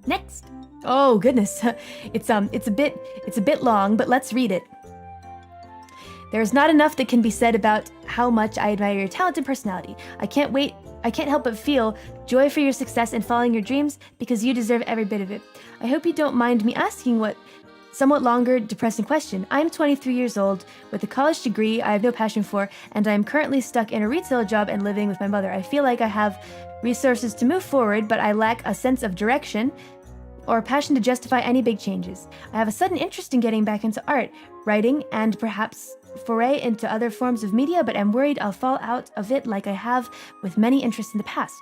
Next. Oh goodness, it's a bit long, but let's read it. There's not enough that can be said about how much I admire your talent and personality. I can't help but feel joy for your success in following your dreams because you deserve every bit of it. I hope you don't mind me asking what somewhat longer, depressing question. I'm 23 years old with a college degree I have no passion for, and I am currently stuck in a retail job and living with my mother. I feel like I have resources to move forward, but I lack a sense of direction or passion to justify any big changes. I have a sudden interest in getting back into art, writing, and perhaps foray into other forms of media, but I'm worried I'll fall out of it like I have with many interests in the past.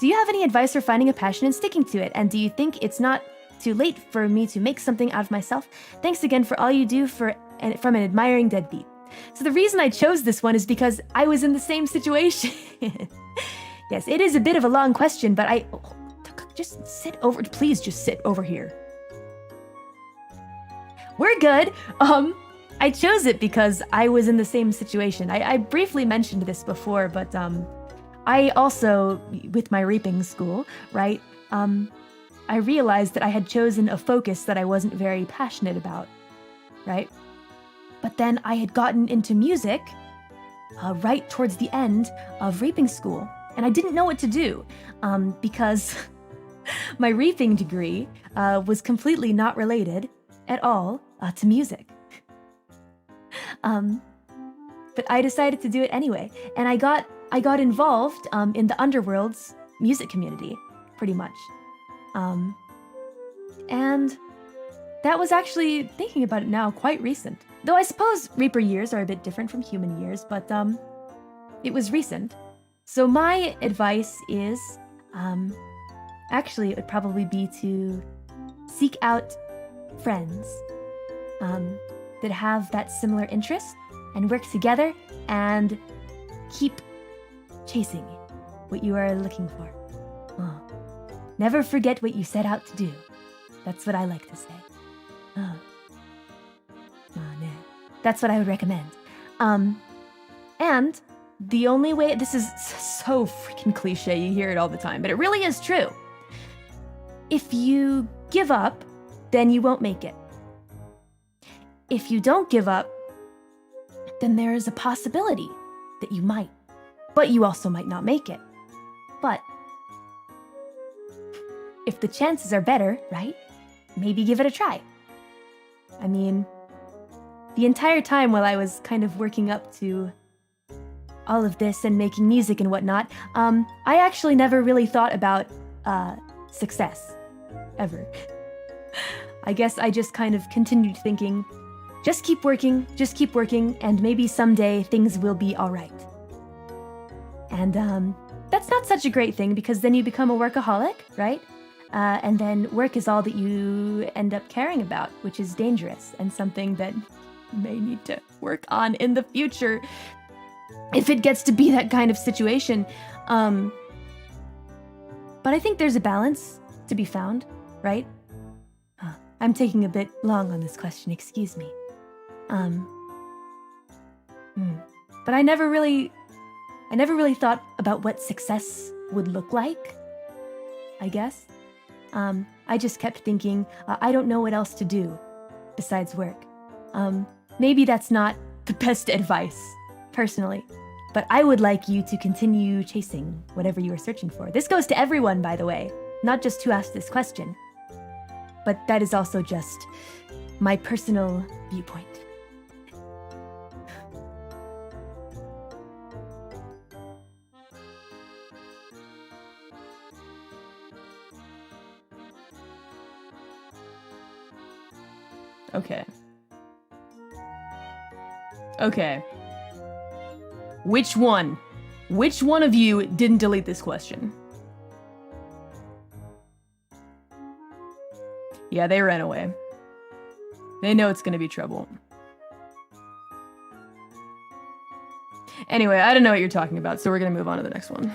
Do you have any advice for finding a passion and sticking to it? And do you think it's not too late for me to make something out of myself? Thanks again for all you do from an admiring deadbeat. So the reason I chose this one is because I was in the same situation. Yes, it is a bit of a long question, but please just sit over here. We're good. I chose it because I was in the same situation. I briefly mentioned this before, but I also, with my reaping school, right, I realized that I had chosen a focus that I wasn't very passionate about, right? But then I had gotten into music right towards the end of reaping school, and I didn't know what to do because my reaping degree was completely not related at all to music. But I decided to do it anyway, and I got involved in the Underworld's music community, pretty much. And that was actually, thinking about it now, quite recent. Though I suppose Reaper years are a bit different from human years, but it was recent. So my advice is, actually it would probably be to seek out friends that have that similar interest and work together and keep chasing what you are looking for. Oh. Never forget what you set out to do. That's what I like to say. Oh, no. That's what I would recommend. And the only way, this is so freaking cliche, you hear it all the time, but it really is true. If you give up, then you won't make it. If you don't give up, then there is a possibility that you might, but you also might not make it. But if the chances are better, right, maybe give it a try. I mean, the entire time while I was kind of working up to all of this and making music and whatnot, I actually never really thought about success, ever. I guess I just kind of continued thinking, just keep working, and maybe someday things will be all right. And that's not such a great thing, because then you become a workaholic, right? And then work is all that you end up caring about, which is dangerous and something that you may need to work on in the future if it gets to be that kind of situation. But I think there's a balance to be found, right? I'm taking a bit long on this question, excuse me. But I never really thought about what success would look like, I guess. I just kept thinking, I don't know what else to do besides work. Maybe that's not the best advice, personally, but I would like you to continue chasing whatever you are searching for. This goes to everyone, by the way, not just who asked this question, but that is also just my personal viewpoint. Okay. Which one of you didn't delete this question? Yeah, they ran away. They know it's gonna be trouble. Anyway, I don't know what you're talking about, so we're gonna move on to the next one.